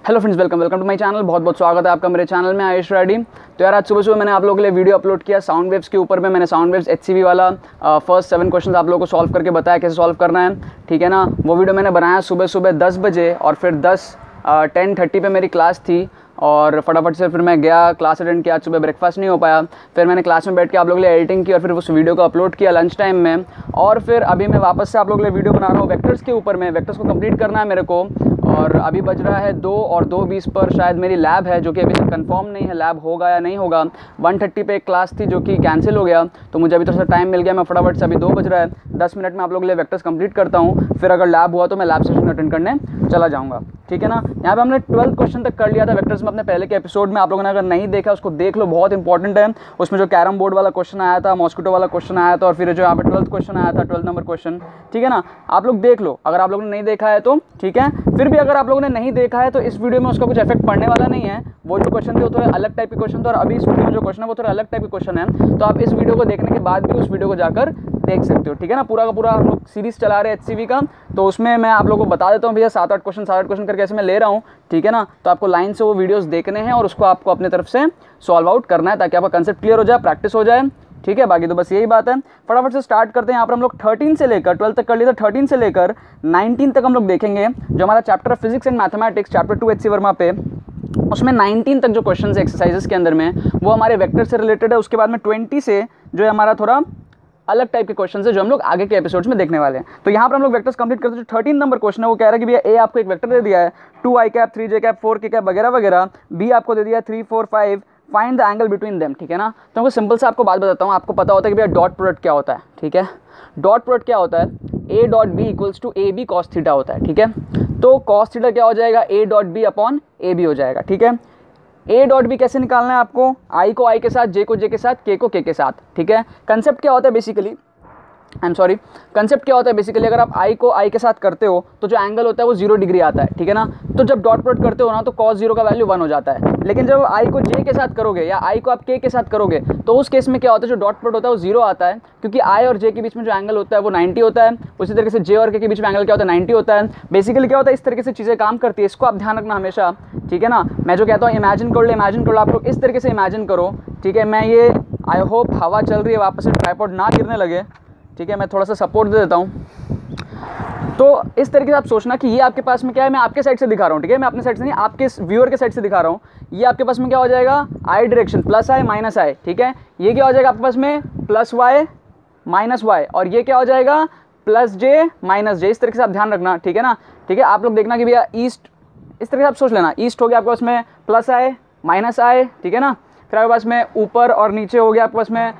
Hello friends, welcome to my channel. बहुत बहुत स्वागत है आपका मेरे चैनल में, आयुष रेड्डी। तो यार आज सुबह मैंने आप लोगों के लिए वीडियो अपलोड किया साउंड वेव्स के ऊपर में। मैंने साउंड वेव्स HCV वाला फर्स्ट 7 क्वेश्चन आप लोगों को सॉल्व करके बताया कैसे सॉल्व करना है, ठीक है ना। वो वीडियो मैंने बनाया सुबह 10 बजे और फिर 10:30 पे मेरी क्लास थी और फटाफट से फिर मैं गया, क्लास अटेंड किया। आज सुबह ब्रेकफास्ट नहीं हो पाया, फिर मैंने क्लास में बैठ के आप लोगों के लिए एडिटिंग की और फिर उस वीडियो को अपलोड किया लंच टाइम में। और फिर अभी मैं वापस से आप लोगों के लिए वीडियो बना रहा हूँ वेक्टर्स के ऊपर में। वेक्टर्स को कंप्लीट करना है मेरे को और अभी बज रहा है 2 और 2:20 पर शायद मेरी लैब है, जो कि अभी तक कंफर्म नहीं है लैब होगा या नहीं होगा। 1:30 पे एक क्लास थी जो कि कैंसिल हो गया, तो मुझे अभी थोड़ा सा टाइम मिल गया। मैं फटाफट से, अभी 2 बज रहा है, 10 मिनट में आप लोगों के लिए वेक्टर्स कंप्लीट करता हूँ। फिर अगर लैब हुआ तो मैं लैब सेशन अटेंड करने चला जाऊँगा, ठीक है ना। यहाँ पे हमने 12th क्वेश्चन तक कर लिया था वेक्टर्स में अपने पहले के एपिसोड में। आप लोगों ने अगर नहीं देखा उसको देख लो, बहुत इंपॉर्टेंट है। उसमें जो कैरम बोर्ड वाला क्वेश्चन आया था, मॉस्किटो वाला क्वेश्चन आया था और फिर जो यहाँ पे 12th क्वेश्चन आया था, 12 नंबर क्वेश्चन, ठीक है ना। आप लोग देख लो अगर आप लोगों ने नहीं देखा है तो, ठीक है। फिर भी अगर आप लोगों ने नहीं देखा है तो इस वीडियो में उसका कुछ इफेक्ट पड़ने वाला नहीं है। वो जो क्वेश्चन थे वो थोड़े अलग टाइप के क्वेश्चन थे और अभी इस वीडियो में जो क्वेश्चन है वो थोड़ा अलग टाइप के क्वेश्चन है। तो आप इस वीडियो को देखने के बाद भी उस वीडियो को जाकर देख सकते हो, ठीक है ना। पूरा का पूरा हम लोग सीरीज चला रहे हैं HCV का, तो उसमें मैं आप लोगों को बता देता हूँ भैया 7-8 क्वेश्चन करके ऐसे मैं ले रहा हूँ, ठीक है ना। तो आपको लाइन से वो वीडियोस देखने हैं और उसको आपको अपने तरफ से सॉल्व आउट करना है ताकि आपका कंसेप्ट क्लियर हो जाए, प्रैक्टिस हो जाए, ठीक है। बाकी तो बस यही बात है। फटाफट से स्टार्ट करते हैं। यहाँ पर हम लोग 13 से लेकर 12 तक कर लिए, तो 13 से लेकर 19 तक हम लोग देखेंगे। जो हमारा चैप्टर है physics and mathematics, chapter 2 HC Verma पे, उसमें 19 तक जो क्वेश्चन है एक्सरसाइजेस के अंदर में वो हमारे वेक्टर से रिलेटेड है। उसके बाद में 20 से जो है हमारा थोड़ा अलग टाइप के क्वेश्चन है जो हम लोग आगे के एपिसोड्स में देखने वाले हैं। तो यहाँ पर हम लोग वेक्टर्स कंप्लीट करते हैं। जो 13 नंबर क्वेश्चन है वो कह रहा है कि भैया ए आपको एक वेक्टर दे दिया है 2i cap 3j cap 4k cap वगैरह वगैरह, बी आपको दे दिया है 3 4 5, find the angle between them, ठीक है ना। तो मैं सिंपल से आपको बात बताता हूँ। आपको पता होता है कि भैया डॉट प्रोडक्ट क्या होता है, ठीक है। डॉट प्रोडक्ट क्या होता है, a dot B equals to A B cos theta होता है, ठीक है। तो कॉस थीटा क्या हो जाएगा, a dot B upon A B हो जाएगा, ठीक है। a डॉट बी कैसे निकालना है आपको, i को i के साथ, j को j के साथ, k को k के साथ, ठीक है। कंसेप्ट क्या होता है बेसिकली, कंसेप्ट क्या होता है बेसिकली, अगर आप i को i के साथ करते हो तो जो एंगल होता है वो 0 डिग्री आता है, ठीक है ना। तो जब डॉट प्रोडक्ट करते हो ना तो cos 0 का वैल्यू 1 हो जाता है। लेकिन जब i को j के साथ करोगे या i को आप k के साथ करोगे तो उस केस में क्या होता है, जो डॉट प्रोडक्ट होता है वो 0 आता है, क्योंकि i और j के बीच में जो एंगल होता है वो 90 होता है। उसी तरीके से j और k के बीच में एंगल क्या होता है, 90 होता है। बेसिकली क्या होता है, इस तरीके से चीज़ें काम करती है, इसको आप ध्यान रखना हमेशा, ठीक है ना। मैं जो कहता हूँ इमेजिन कर लो, आप लोग इस तरीके से इमेजिन करो, ठीक है। मैं ये आई होप हवा चल रही है, वापस से ट्राइपॉड ना गिरने लगे, ठीक है। मैं थोड़ा सा सपोर्ट दे देता हूँ। तो इस तरीके से आप सोचना कि ये आपके पास में क्या है, मैं आपके साइड से दिखा रहा हूँ, ठीक है। मैं अपने साइड से नहीं, आपके व्यूअर के साइड से दिखा रहा हूँ। ये आपके पास में क्या हो जाएगा, आई डायरेक्शन प्लस आई माइनस आई, ठीक है। ये क्या हो जाएगा आपके पास में प्लस वाई माइनस वाई, और ये क्या हो जाएगा प्लस जे माइनस जे। इस तरीके से आप ध्यान रखना, ठीक है ना, ठीक है। आप लोग देखना कि भैया ईस्ट, इस तरीके से आप सोच लेना, ईस्ट हो गया आपके पास में प्लस आई माइनस आई, ठीक है ना। फिर आपके पास में ऊपर और नीचे हो गया आपके पास में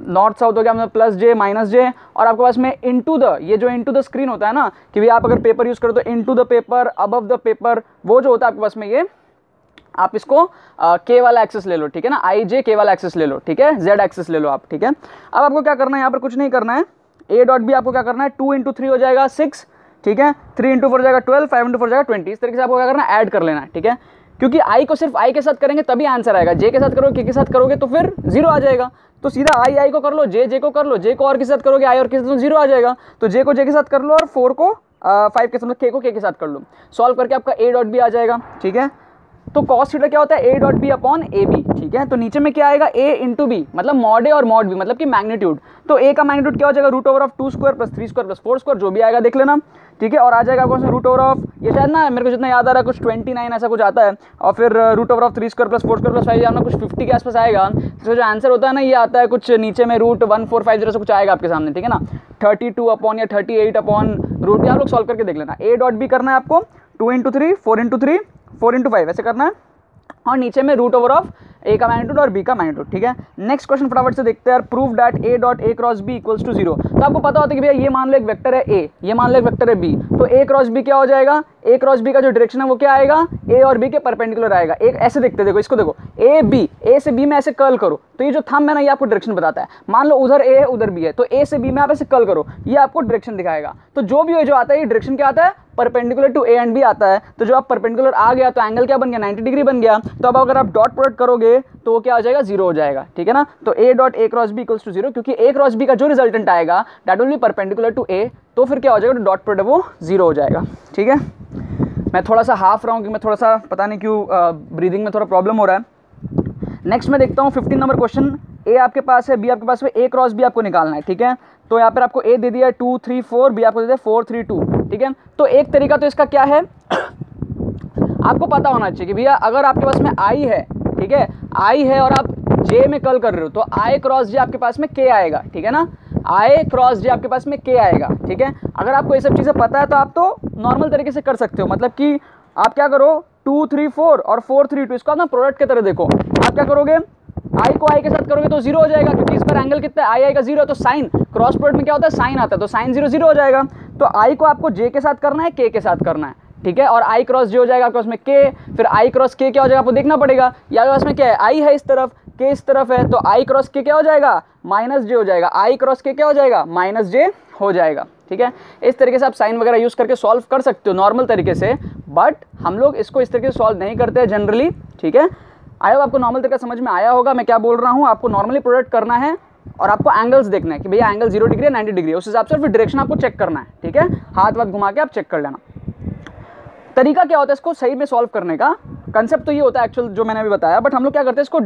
नॉर्थ साउथ हो गया मतलब प्लस जे माइनस जे, और आपके पास में इनटू द, ये जो इनटू द स्क्रीन होता है ना, कि भाई आप अगर पेपर यूज़ करो तो into the paper, above the paper, वो जो होता है आपके पास में ये आप इसको के वाला एक्सेस ले लो, ठीक है ना। आई जे के वाला एक्सेस ले लो, ठीक है, जेड एक्सेस ले लो आप, ठीक है। अब आपको क्या करना है, यहाँ पर कुछ नहीं करना है। ए डॉट बी आपको क्या करना है, 2 × 3 हो जाएगा 6, ठीक है। 3 × 4 हो जाएगा 12, 5 × 4 हो जाएगा 20। इस तरीके से आपको क्या करना है, ऐड कर लेना है, ठीक है। क्योंकि आई को सिर्फ आई के साथ करेंगे तभी आंसर आएगा, जे के साथ करोगे के साथ करोगे तो फिर 0 आ जाएगा। तो सीधा आई को कर लो, जे को कर लो, जे को और के साथ करोगे आई और के साथ तो 0 आ जाएगा। तो जे को जे के साथ कर लो और 4 को 5 के साथ, मतलब के को के साथ कर लो। सॉल्व करके आपका ए डॉट बी आ जाएगा, ठीक है। तो cos थीटा क्या होता है, a dot B upon A B, ठीक है। तो नीचे में क्या आएगा, a इंटू बी, मतलब मॉड ए और मॉड बी, मतलब कि मैग्नीट्यूड। तो a का मैग्नीट्यूड क्या हो जाएगा, √2² + 3² + 4², जो भी आएगा देख लेना, ठीक है। और आ जाएगा आपको √, ये शायद ना मेरे को जितना याद आ रहा है कुछ 29 ऐसा कुछ आता है, और फिर √3² + 4² + 5 जाना कुछ 50 के आसपास आएगा। तो जो आंसर होता है ना ये आता है कुछ नीचे में √1450 से कुछ आएगा आपके सामने, ठीक है ना। 32 अपॉन या 38 अपॉन √, आप लोग सॉल्व करके देख लेना। a डॉट बी करना है आपको 2 × 3 4 × 3 4 × 5 ऐसे करना है, और नीचे में √, ए का मैग्नीट्यूड और बी का मैग्नीट्यूड, ठीक है। नेक्स्ट क्वेश्चन फटाफट से देखते हैं। Prove that A dot A cross B equals to 0। तो आपको पता होता है कि भैया ये मान लो एक वेक्टर है ए, ये मान लो एक वेक्टर है बी, तो ए क्रॉस बी क्या हो जाएगा, ए क्रॉस बी का जो डायरेक्शन है वो क्या आएगा, ए और बी के परपेंडिकुलर आएगा। एक ऐसे देखते, देखो इसको देखो, ए से बी में ऐसे कर्ल करो, तो ये जो थंब है ना ये आपको डायरेक्शन बताता है। मान लो उधर ए है उधर बी है, तो ए से बी में आप ऐसे कर्ल करो, ये आपको डायरेक्शन दिखाएगा। तो जो भी जो आता है ये डायरेक्शन क्या आता है, perpendicular to A and B आता है। तो जो आप परपेंडिकुलर आ गया तो एंगल क्या बन गया, 90 डिग्री बन गया। तो अब अगर आप डॉट प्रोडक्ट करोगे तो वो क्या हो जाएगा, 0 हो जाएगा, ठीक है ना। तो a dot A cross B equals to 0, क्योंकि ए क्रॉस बी का जो रिजल्टेंट आएगा that will be perpendicular to a, तो फिर क्या हो जाएगा, डॉट प्रोडक्ट वो 0 हो जाएगा, ठीक है। मैं थोड़ा सा हाफ रहा हूँ कि मैं थोड़ा सा पता नहीं क्यों ब्रीदिंग में थोड़ा प्रॉब्लम हो रहा है। नेक्स्ट मैं देखता हूँ 15 नंबर क्वेश्चन। ए आपके पास है, बी आपके पास है, ए क्रॉस बी आपको निकालना है, ठीक है। तो यहाँ पर आपको ए दे दिया है 2 3 4, बी आपको दे दिया 4 3 2, ठीक है। तो एक तरीका तो इसका क्या है आपको पता होना चाहिए कि भैया अगर आपके पास में आई है, ठीक है, आई है और आप जे में कल कर रहे हो तो आई क्रॉस जे आपके पास में के आएगा, ठीक है ना। आई क्रॉस जे आपके पास में के आएगा, ठीक है। अगर आपको ये सब चीज़ें पता है तो आप तो नॉर्मल तरीके से कर सकते हो, मतलब कि आप क्या करो 2 3 4 और 4 3 2 इसको आप ना प्रोडक्ट की तरह देखो। आप क्या करोगे, आई को आई के साथ करोगे तो 0 हो जाएगा, क्योंकि इस पर एंगल कितना है, आई का 0 है, तो साइन क्रॉस प्रोडक्ट में क्या होता है, साइन आता है, तो साइन 0 0 हो जाएगा। तो आई को आपको जे के साथ करना है, के के साथ करना है, ठीक है। और आई क्रॉस जे हो जाएगा आपके पास में के, फिर आई क्रॉस के क्या हो जाएगा आपको देखना पड़ेगा। या पास में क्या है, आई है इस तरफ, के इस तरफ है, तो आई क्रॉस के क्या हो जाएगा, माइनस जे हो जाएगा। आई क्रॉस के क्या हो जाएगा, माइनस जे हो जाएगा, ठीक है। इस तरीके से आप साइन वगैरह यूज़ करके सॉल्व कर सकते हो नॉर्मल तरीके से, बट हम लोग इसको इस तरीके से सॉल्व नहीं करते हैं जनरली, ठीक है। आई होप आपको नॉर्मल तरीका समझ में आया होगा मैं क्या बोल रहा हूँ। आपको नॉर्मली प्रोडक्ट करना है और आपको एंगल्स देखना है कि भैया एंगल 0 डिग्री है 90 डिग्री है, उस हिसाब से फिर डायरेक्शन आपको चेक करना है, ठीक है। हाथ वाथ घुमा के आप चेक कर लेना। तरीका क्या होता है इसको सही में सॉल्व करने का, कंसेप्ट तो ये होता है एक्चुअल जो मैंने अभी बताया, बट हम लोग क्या करते हैं इसको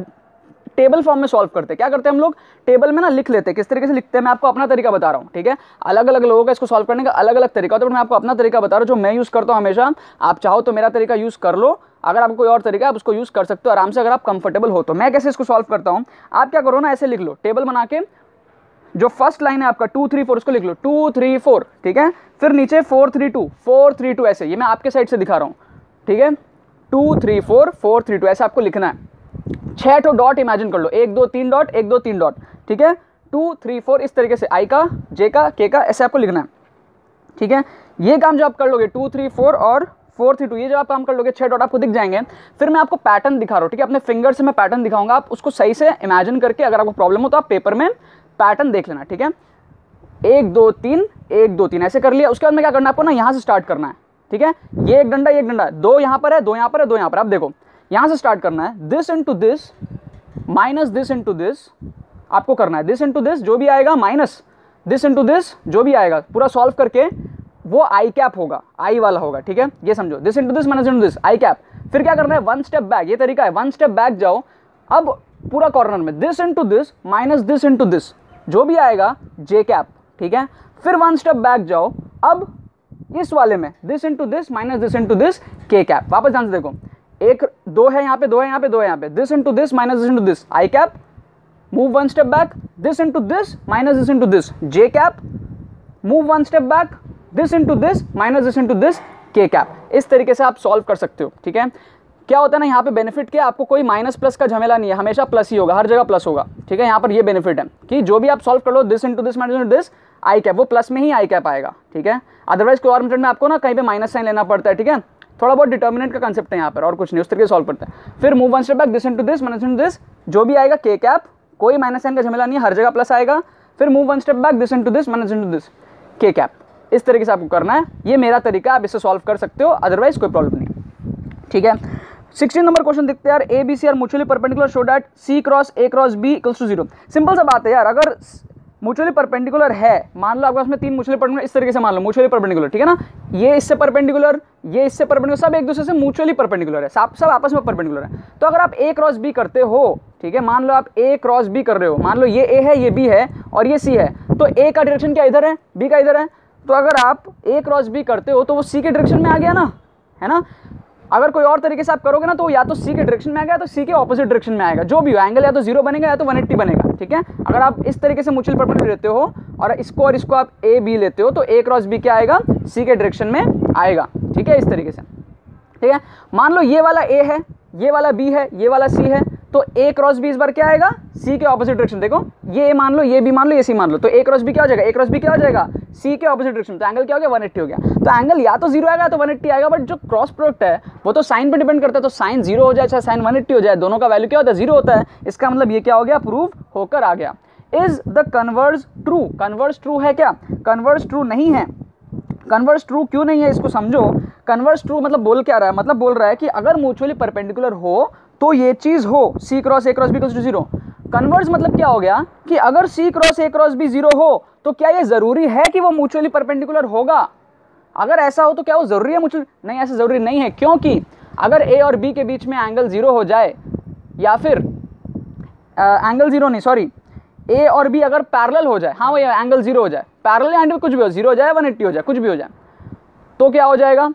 टेबल फॉर्म में सॉल्व करते हैं। क्या करते हैं हम लोग, टेबल में ना लिख लेते हैं। किस तरीके से लिखते हैं मैं आपको अपना तरीका बता रहा हूँ, ठीक है। अलग अलग लोगों का इसको सॉल्व करने का अलग अलग तरीका होता है, बट मैं आपको अपना तरीका बता रहा हूँ जो मैं यूज़ करता हूँ हमेशा। आप चाहो तो मेरा तरीका यूज़ कर लो, अगर आपको कोई और तरीका है आप उसको यूज़ कर सकते हो आराम से, अगर आप कंफर्टेबल हो तो। मैं कैसे इसको सॉल्व करता हूँ, आप क्या करो ना, ऐसे लिख लो टेबल बना के, जो फर्स्ट लाइन है आपका 2 3 4 उसको लिख लो 2 3 4, ठीक है। फिर नीचे 4 3 2 4 3 2 ऐसे, ये मैं आपके साइड से दिखा रहा हूँ, ठीक है। 2 3 4 4 3 2 ऐसे आपको लिखना है। 6 तो डॉट इमेजिन कर लो, 1 2 3 डॉट 1 2 3 डॉट, ठीक है। 2 3 4 इस तरीके से आई का, जे का, के का, ऐसे आपको लिखना है, ठीक है। ये काम जो आप कर लोगे 2 3 4 और 4 3 2, ये जो आप काम कर लोगे 6 डॉट आपको दिख जाएंगे। फिर मैं आपको पैटर्न दिखा रहा हूँ, ठीक है। अपने फिंगर से मैं पैटर्न दिखाऊंगा, आप उसको सही से इमेजिन करके, अगर आपको प्रॉब्लम हो तो आप पेपर में पैटर्न देख लेना, ठीक है। 1 2 3 1 2 3 ऐसे कर लिया। उसके बाद में क्या करना है आपको ना, यहाँ से स्टार्ट करना है, ठीक है। ये एक डंडा, ये एक डंडा, 2 यहाँ पर है, 2 यहाँ पर है, 2 यहाँ पर। आप देखो यहाँ से स्टार्ट करना है, this into this minus this into this आपको करना है, दिस इंटू दिस जो भी आएगा माइनस दिस इंटू दिस जो भी आएगा, पूरा सॉल्व करके वो आई कैप होगा, आई वाला होगा, ठीक है। ये समझो, this into this minus into this i cap. फिर क्या करना है, 1 स्टेप बैक, ये तरीका है, 1 स्टेप बैक जाओ। अब पूरा कॉर्नर में this into this minus this into this जो भी आएगा जे कैप, ठीक है। फिर 1 स्टेप बैक जाओ, अब इस वाले में this into this minus this into this के कैप। वापस ध्यान से देखो, 1 2 है यहाँ पे, 2 है यहाँ पे, 2 है यहाँ पे, this into this minus this into this i cap. Move 1 step back, this into this minus this into this J cap. Move 1 step back, this into this minus this into this के cap. इस तरीके से आप solve कर सकते हो, ठीक है। क्या होता है ना, यहाँ पे बेनिफिट क्या, आपको कोई माइनस प्लस का झमेला नहीं है, हमेशा प्लस ही होगा, हर जगह प्लस होगा, ठीक है। यहाँ पर ये बेनिफिट है कि जो भी आप सॉल्व कर लो this into this minus into this i cap, वो प्लस में ही आई कैप आएगा, ठीक है। अदरवाइज कोई और मेथड में आपको ना कहीं पे माइनस साइन लेना पड़ता है, ठीक है। थोड़ा बहुत डिटर्मिनेंट का कंसेप्ट है यहाँ पर, और कुछ नहीं, उस तरीके से सॉल्व करते हैं। फिर move 1 step back, this into this minus into this जो भी आएगा के कैप, कोई माइनस साइन का झमेला नहीं है, हर जगह प्लस आएगा। फिर move 1 step back, this into this minus into this के कैप। इस तरीके से आपको करना है, ये मेरा तरीका, आप इससे सॉल्व कर सकते हो, अदरवाइज कोई प्रॉब्लम नहीं, ठीक है। 16 नंबर क्वेश्चन देखते हैं यार, A B C are mutually perpendicular show that C cross A cross B equals to 0। Simple सा बात है यार, अगर म्यूचुअली परपेंडिकुलर है, मान लो आपके पास में 3 म्यूचुअली परपेंडिकुलर, इस तरीके से मान लो म्यूचुअली परपेंडिकुलर, ठीक है ना। ये इससे परपेंडिकुलर, ये इससे परपेंडिकुलर, सब एक दूसरे से म्यूचुअली परपेंडिकुलर है, सब आपस में परपेंडिकुलर है। तो अगर आप ए क्रॉस बी करते हो, ठीक है, मान लो आप ए क्रॉस बी कर रहे हो, मान लो ये ए है, ये बी है और ये सी है, तो ए का डायरेक्शन क्या इधर है, बी का इधर है। तो अगर आप ए क्रॉस बी करते हो तो वो सी के डायरेक्शन में आ गया ना, है ना। अगर कोई और तरीके से आप करोगे ना तो या तो सी के डायरेक्शन में आएगा, तो सी के ऑपोजिट डायरेक्शन में आएगा, जो भी हो एंगल या तो 0 बनेगा या तो 180 बनेगा, ठीक है। अगर आप इस तरीके से म्यूचुअल परपेंडिकुलर लेते हो और इसको आप ए बी लेते हो, तो ए क्रॉस बी क्या आएगा, सी के डायरेक्शन में आएगा, ठीक है, इस तरीके से, ठीक है। मान लो ये वाला ए है, ये वाला बी है, ये वाला सी है, तो ए क्रॉस बी इस बार क्या आएगा, सी के ऑपोजिट डायरेक्शन। देखो ये ए मान लो, ये बी मान लो, ये सी मान लो, तो ए क्रॉस बी क्या हो जाएगा, ए क्रॉस बी क्या हो जाएगा, सी के ऑपोजिट डायरेक्शन। तो एंगल क्या हो गया, 180 हो गया। तो एंगल या तो 0 आएगा या तो 180 आएगा, बट जो क्रॉस प्रोडक्ट है वो तो साइन पे डिपेंड करता है, तो साइन 0 हो जाए चाहे साइन 180 हो जाए, दोनों का वैल्यू क्या होता है, 0 होता है। इसका मतलब ये क्या हो गया, प्रूव होकर आ गया। Is the converse true, converse true है क्या, कन्वर्स ट्रू नहीं है। कन्वर्स ट्रू क्यों नहीं है, इसको समझो। कन्वर्स ट्रू मतलब बोल क्या रहा है, मतलब बोल रहा है कि अगर म्यूचुअली परपेंडिकुलर हो तो ये चीज हो, c cross A cross B equals to 0। Converse मतलब क्या हो गया कि अगर सी क्रॉस ए क्रॉस बी 0 हो तो क्या ये जरूरी है कि वो म्यूचुअली परपेंडिकुलर होगा। अगर ऐसा हो तो क्या वो ज़रूरी है म्यूचुअल? नहीं, ऐसा ज़रूरी नहीं है, क्योंकि अगर ए और बी के बीच में एंगल 0 हो जाए, या फिर एंगल 0 नहीं, सॉरी, ए और बी अगर पैरेलल हो जाए, हाँ वही एंगल 0 हो जाए, पैरेलल एंगल कुछ भी हो, 0 हो जाए 180 हो जाए, कुछ भी हो जाए, तो क्या हो जाएगा?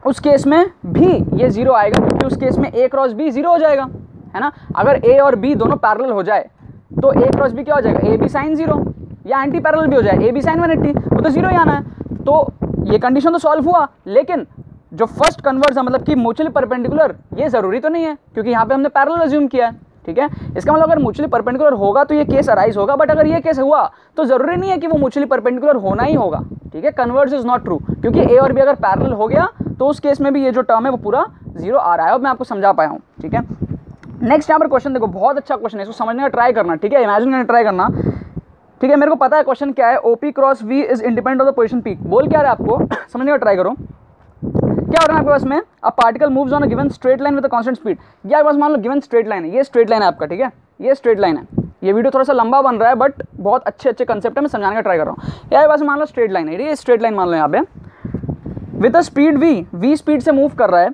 उस केस में भी ये 0 आएगा, क्योंकि उस केस में ए क्रॉस बी 0 हो जाएगा, है ना। अगर ए और बी दोनों पैरेलल हो जाए तो ए क्रॉस बी क्या हो जाएगा? ए बी साइन 0, या एंटी पैरेलल भी हो जाए, ए बी साइन 180, वो तो 0 ही आना है। तो ये कंडीशन तो सॉल्व हुआ, लेकिन जो फर्स्ट कन्वर्स है, मतलब कि म्यूचुअली परपेंडिकुलर, ये ज़रूरी तो नहीं है, क्योंकि यहाँ पे हमने पैरेलल अज्यूम किया है, ठीक है। इसका मतलब अगर म्यूचुअली परपेंडिकुलर होगा तो ये केस अराइज होगा, बट अगर ये केस हुआ तो ज़रूरी नहीं है कि वो म्यूचुअली परपेंडिकुलर होना ही होगा, ठीक है। कन्वर्स इज नॉट ट्रू, क्योंकि ए और बी अगर पैरेलल हो गया तो उस केस में भी ये जो टर्म है वो पूरा 0 आ रहा है। अब मैं आपको समझा पाया हूँ, ठीक है। नेक्स्ट यहाँ पर क्वेश्चन देखो, बहुत अच्छा क्वेश्चन है, इसको समझने का ट्राई करना, ठीक है, इमेजिन करने ट्राई करना, ठीक है। मेरे को पता है क्वेश्चन क्या है, OP cross V is independent of the position P. बोल क्या रहा है आपको, समझने का ट्राई करो। क्या हो रहा है आपके पास में, a particle moves on a given straight line with a constant speed. ये आपके पास मान लो गिवन स्ट्रेट लाइन है, ये स्ट्रेट लाइन है आपका, ठीक है, ये स्ट्रेट लाइन है। ये वीडियो थोड़ा सा लंबा बन रहा है, बट बहुत अच्छे कंसेप्ट है, मैं समझाने का ट्राई कर रहा हूँ। यार पास मान लो स्ट्रेट लाइन है, ये स्ट्रेट लाइन मान लो यहाँ पे, with a speed V speed से मूव कर रहा है,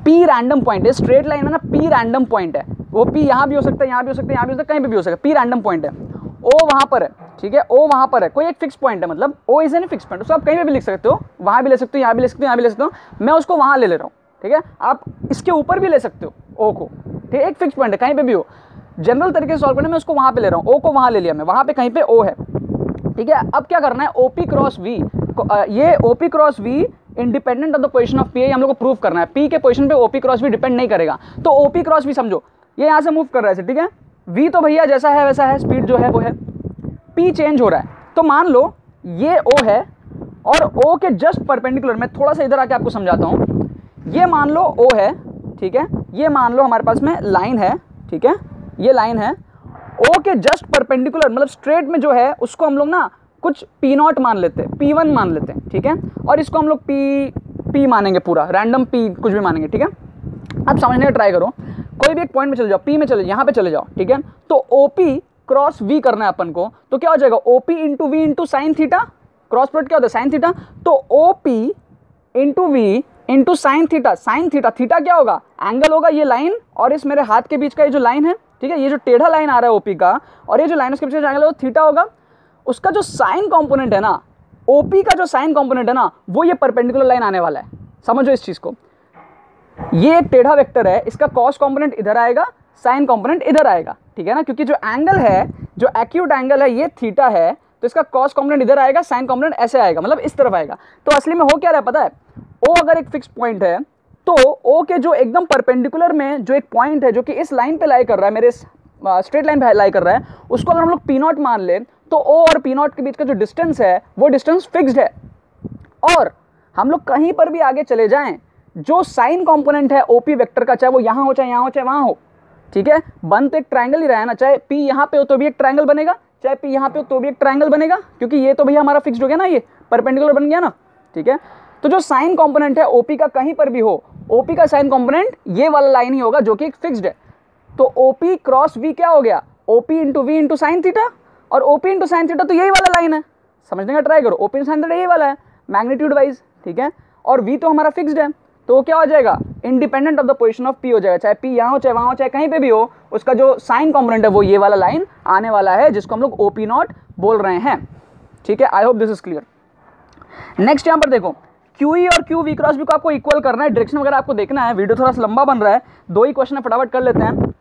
पी रैंडम पॉइंट है, स्ट्रेट लाइन है ना, पी रैंडम पॉइंट है, वो पी यहाँ भी हो सकता है, यहाँ भी हो सकता है, यहाँ भी हो सकता है, कहीं पे भी हो सकता है, पी रैंडम पॉइंट है, ओ वहाँ पर है, ठीक है, ओ वहाँ पर है, कोई एक फिक्स पॉइंट है, मतलब O is an fix point, उसको आप कहीं पे भी लिख सकते हो, वहाँ भी ले सकते हो, यहाँ भी ले सकते हो, यहाँ भी ले सकते हो, मैं उसको वहाँ ले रहा हूँ, ठीक है। आप इसके ऊपर भी ले सकते हो ओ को, ठीक है, एक फिक्स पॉइंट है, कहीं पे भी हो, जनरल तरीके से सॉल्व करने में उसको वहाँ पे ले रहा हूँ, ओ को वहाँ ले लिया मैं, वहाँ पे कहीं पे ओ है, ठीक है। अब क्या करना है, ओपी क्रॉस वी, ये OP cross V independent of the position of P है, हम लोग को प्रूव करना है। पी के पोजीशन पे ओपी क्रॉस वी डिपेंड नहीं करेगा, तो ओपी क्रॉस वी समझो ये यहाँ से मूव कर रहा है, ठीक है, वी तो भैया जैसा है वैसा है, स्पीड जो है वो है, पी चेंज हो रहा है, तो मान लो ये ओ है और ओ के जस्ट परपेंडिकुलर, मैं थोड़ा सा इधर आके आपको समझाता हूँ, ये मान लो ओ है, ठीक है, ये मान लो हमारे पास में लाइन है, ठीक है, ये लाइन है, ओ के जस्ट परपेंडिकुलर मतलब स्ट्रेट में जो है उसको हम लोग ना कुछ P0 मान लेते हैं, P1 मान लेते हैं, ठीक है, और इसको हम लोग P मानेंगे, पूरा रैंडम P कुछ भी मानेंगे, ठीक है। अब समझने का ट्राई करो, कोई भी एक पॉइंट में चले जाओ, P में चले, यहाँ पे चले जाओ, ठीक है, तो OP क्रॉस V करना है अपन को, तो क्या हो जाएगा, OP into V into sine theta, cross product क्या होता है, साइन थीटा, तो OP into V into sine theta, sine theta, theta क्या होगा, एंगल होगा, ये लाइन और इस मेरे हाथ के बीच का ये जो लाइन है, ठीक है, ये जो टेढ़ा लाइन आ रहा है ओपी का, और ये जो लाइन उसके पीछे एंगल है वो थीटा होगा, उसका जो साइन कंपोनेंट है ना, ओपी का जो साइन कंपोनेंट है ना, वो ये परपेंडिकुलर लाइन आने वाला है, समझो इस चीज़ को, ये एक टेढ़ा वेक्टर है, इसका कॉस कंपोनेंट इधर आएगा, साइन कंपोनेंट इधर आएगा, ठीक है ना, क्योंकि जो एंगल है, जो एक्यूट एंगल है ये थीटा है, तो इसका कॉस कंपोनेंट इधर आएगा, साइन कंपोनेंट ऐसे आएगा, मतलब इस तरफ आएगा। तो असली में हो क्या रहा है पता है, ओ अगर एक फिक्स पॉइंट है तो ओ के जो एकदम परपेंडिकुलर में जो एक पॉइंट है जो कि इस लाइन पे लाई कर रहा है, मेरे स्ट्रेट लाइन पे लाई कर रहा है, उसको अगर हम लोग P0 मान ले तो O और P0 के बीच का जो डिस्टेंस है वो डिस्टेंस फिक्स्ड है, और हम लोग कहीं पर भी आगे चले जाएं, जो साइन कंपोनेंट है OP वेक्टर का, चाहे वो यहाँ हो, चाहे यहाँ हो, चाहे वहाँ हो, ठीक है, बन तो एक ट्रायंगल ही रहा है ना, चाहे P यहाँ पे हो तो भी एक ट्रायंगल बनेगा, चाहे P यहाँ पे हो तो भी एक ट्रायंगल बनेगा, क्योंकि ये तो भैया हमारा फिक्स्ड हो गया ना, ये परपेंडिकुलर बन गया ना, ठीक है। तो जो साइन कंपोनेंट है OP का कहीं पर भी हो, OP का साइन कंपोनेंट ये वाला लाइन ही होगा जो कि एक फिक्स्ड है, तो OP क्रॉस V क्या हो गया, OP into V into sine theta, और OP इंटू साइन थीटा तो यही वाला लाइन है, समझने का ट्राई करो, OP इंटू साइन थीटा यही वाला है मैग्नीट्यूड वाइज, ठीक है, और V तो हमारा फिक्स्ड है, तो वो क्या हो जाएगा, independent of the position of P हो जाएगा, चाहे P यहाँ हो, चाहे वहाँ हो, चाहे कहीं पे भी हो, उसका जो साइन कंपोनेंट है वो ये वाला लाइन आने वाला है, जिसको हम लोग OP0 बोल रहे हैं, ठीक है। I hope this is clear. Next यहाँ पर देखो, QE और QV क्रॉस भी को आपको इक्वल करना है, डायरेक्शन वगैरह आपको देखना है, वीडियो थोड़ा सा लंबा बन रहा है, दो ही क्वेश्चन फटाफट कर लेते हैं।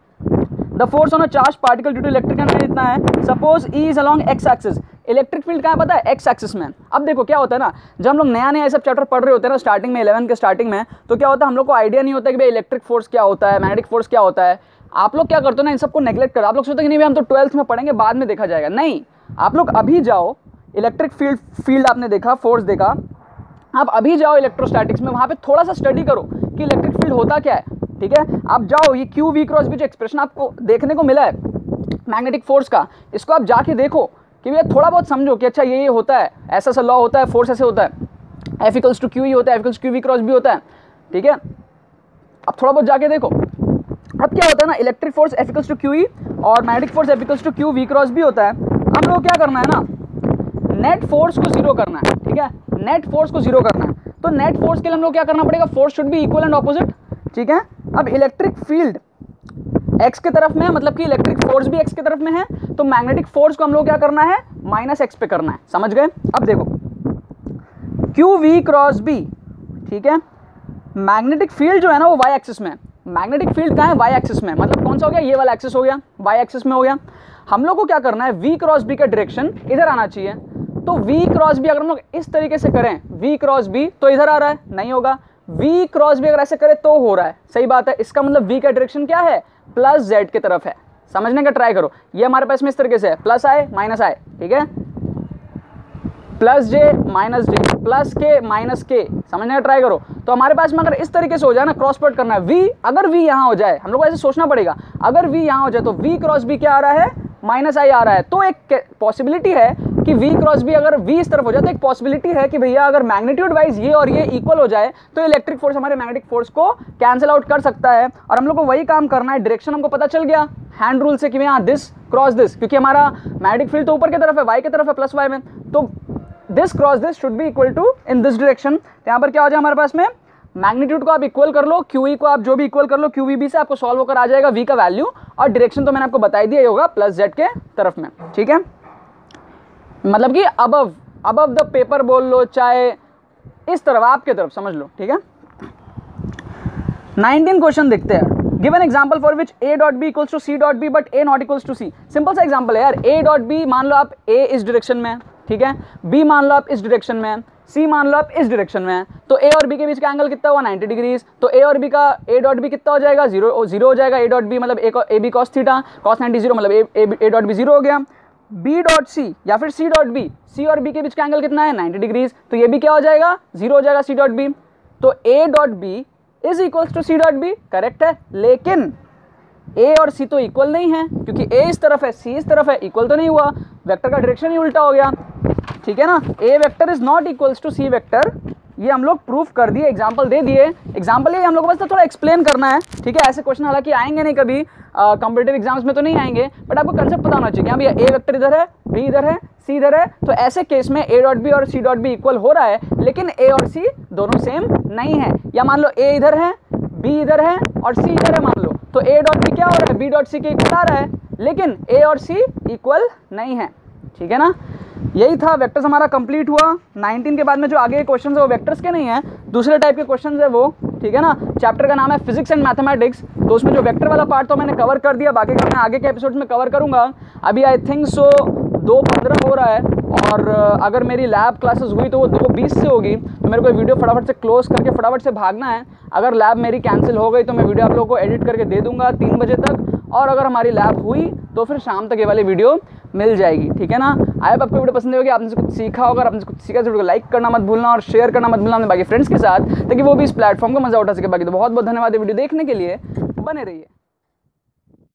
The force on a charge particle due to electric energy इतना है, suppose E is along X axis, electric field कहाँ है पता है, एक्स एक्सिस में। अब देखो क्या होता है ना, जब हम लोग नया नया ये सब चैप्टर पढ़ रहे होते हैं ना स्टार्टिंग में, 11 के स्टार्टिंग में, तो क्या होता है हम लोग को आइडिया नहीं होता कि भाई इलेक्ट्रिक फोर्स क्या होता है, मैग्नेटिक फोर्स क्या होता है। आप लोग क्या करते हो ना, इन सबको नेग्लेक्ट कर, आप लोग सोचते हैं कि नहीं भाई हम तो 12th में पढ़ेंगे, बाद में देखा जाएगा, नहीं, आप लोग अभी जाओ, इलेक्ट्रिक फील्ड आपने देखा, फोर्स देखा, आप अभी जाओ इलेक्ट्रोस्टैटिक्स में, वहाँ पे थोड़ा सा स्टडी करो कि इलेक्ट्रिक फील्ड होता क्या है, ठीक है। आप जाओ, ये QV क्रॉस भी जो एक्सप्रेशन आपको देखने को मिला है मैग्नेटिक फोर्स का, इसको आप जाके देखो कि भैया थोड़ा बहुत समझो कि अच्छा ये होता है, ऐसा सा लॉ होता है, फोर्स ऐसे होता है, F इक्वल्स टू QE होता है, F इक्वल्स QV क्रॉस भी होता है, ठीक है। अब थोड़ा बहुत जाके देखो, अब क्या होता है ना, electric force F equals to QE और magnetic force F equals to QV cross भी होता है। हम लोग क्या करना है ना, नेट फोर्स को जीरो करना है, ठीक है, नेट फोर्स को जीरो करना है। तो नेट फोर्स के लिए हम लोग क्या करना पड़ेगा, force should be equal and opposite, ठीक है। अब इलेक्ट्रिक फील्ड x के तरफ में है, मतलब कि इलेक्ट्रिक फोर्स भी x की तरफ में है, तो मैग्नेटिक फोर्स को हम लोग क्या करना है, -x पे करना है, समझ गए। अब देखो QV क्रॉस B, ठीक है, मैग्नेटिक फील्ड जो है ना वो y एक्सिस में है, मैग्नेटिक फील्ड कहाँ है, y एक्सिस में, मतलब कौन सा हो गया, ये वाला एक्सिस हो गया, y एक्सिस में हो गया। हम लोग को क्या करना है, V क्रॉस B का डायरेक्शन इधर आना चाहिए। तो V क्रॉस B अगर हम लोग इस तरीके से करें, V क्रॉस B, तो इधर आ रहा है, नहीं होगा। V क्रॉस B अगर ऐसे करें तो हो रहा है, सही बात है। इसका मतलब V का डायरेक्शन क्या है, +z की तरफ है। समझने का ट्राई करो, ये हमारे पास में इस तरीके से है, प्लस आए माइनस आए, ठीक है, +j -j, प्लस के माइनस के, समझने का ट्राई करो। तो हमारे पास में अगर इस तरीके से हो जाए ना, क्रॉस प्लॉट करना है, V अगर V यहाँ हो जाए, हम लोग को ऐसे सोचना पड़ेगा, अगर V यहाँ हो जाए तो V क्रॉस B क्या आ रहा है, -i आ रहा है। तो एक पॉसिबिलिटी है कि V क्रॉस B अगर V इस तरफ हो जाए तो एक पॉसिबिलिटी है कि भैया अगर मैग्नीट्यूड वाइज ये और ये इक्वल हो जाए तो इलेक्ट्रिक फोर्स हमारे मैग्नेटिक फोर्स को कैंसिल आउट कर सकता है। और हम लोग को वही काम करना है, डायरेक्शन हमको पता चल गया हैंड रूल से कि यहाँ दिस क्रॉस दिस, क्योंकि हमारा मैग्नेटिक फील्ड तो ऊपर की तरफ है, y की तरफ है, +y में, तो this cross this should be equal to in this direction. तो यहाँ पर क्या हो जाए हमारे पास में, मैग्नीट्यूड को आप इक्वल कर लो, QE को आप जो भी इक्वल कर लो, QVB से आपको सॉल्व होकर आ जाएगा V का वैल्यू, और डायरेक्शन तो मैंने आपको बता दिया, ये होगा +z के तरफ में, ठीक है, मतलब कि अबव द पेपर बोल लो, चाहे इस तरफ आपके तरफ समझ लो, ठीक है। 19 क्वेश्चन देखते हैं। Give an example for which A dot B equals to C dot B but A not equals to C। Simple सा एग्जांपल है यार, A डॉट B मान लो आप A इस डायरेक्शन में है, ठीक है, B मान लो आप इस डायरेक्शन में है, C मान लो आप इस डायरेक्शन में है। तो A और B के बीच का एंगल कितना हुआ, 90 डिग्रीज। तो A और B का A डॉट B कितना हो जाएगा, 0 हो जाएगा। A डॉट B मतलब A B cos theta, cos 90 0, मतलब A डॉट B 0 हो गया। B डॉट C या फिर C डॉट B, C और B के बीच का एंगल कितना है, 90 डिग्रीज, तो ये भी क्या हो जाएगा, 0 हो जाएगा C डॉट B। तो A dot B is equals to C dot B, correct है। लेकिन A और C तो इक्वल नहीं है, क्योंकि A इस तरफ है, C इस तरफ है, इक्वल तो नहीं हुआ, वेक्टर का डायरेक्शन ही उल्टा हो गया, ठीक है ना। A vector is not equals to C vector, ये हम लोग प्रूफ कर दिए, एग्जांपल दे दिए। एग्जांपल ये हम लोग को बस थोड़ा एक्सप्लेन करना है, ठीक है। ऐसे क्वेश्चन हालांकि आएंगे नहीं कभी, कॉम्पिटिटिव एग्जाम्स में तो नहीं आएंगे, बट आपको कंसेप्ट पता होना चाहिए कि भैया A वेक्टर इधर है, B इधर है, C इधर है। तो ऐसे केस में A डॉट B और C डॉट B इक्वल हो रहा है, लेकिन A और C दोनों सेम नहीं है। या मान लो A इधर है, B इधर है और C इधर है, मान लो, तो A डॉट B क्या हो रहा है, B डॉट C के इक्वल आ रहा है, लेकिन A और C इक्वल नहीं है, ठीक है ना। यही था, वेक्टर्स हमारा कंप्लीट हुआ। 19 के बाद में जो आगे क्वेश्चन है वो वेक्टर्स के नहीं है, दूसरे टाइप के क्वेश्चन है वो, ठीक है ना। चैप्टर का नाम है फिजिक्स एंड मैथमेटिक्स, तो उसमें जो वेक्टर वाला पार्ट तो मैंने कवर कर दिया, बाकी का मैं आगे के एपिसोड्स में कवर करूंगा। अभी आई थिंक सो 2:15 हो रहा है, और अगर मेरी लैब क्लासेस हुई तो वो 2:20 से होगी, तो मेरे को वीडियो फटाफट से क्लोज करके फटाफट से भागना है। अगर लैब मेरी कैंसिल हो गई तो मैं वीडियो आप लोगों को एडिट करके दे दूंगा 3 बजे तक, और अगर हमारी लैब हुई तो फिर शाम तक ये वाली वीडियो मिल जाएगी, ठीक है ना। आई होप आपको वीडियो पसंद होगी, आपने कुछ सीखा होगा, आपने कुछ सीखा तो वीडियो को लाइक करना मत भूलना और शेयर करना मत भूलना अपने बाकी फ्रेंड्स के साथ, ताकि वो भी इस प्लेटफॉर्म का मजा उठा सके। बाकी तो बहुत बहुत धन्यवाद वीडियो देखने के लिए, बने रहिए।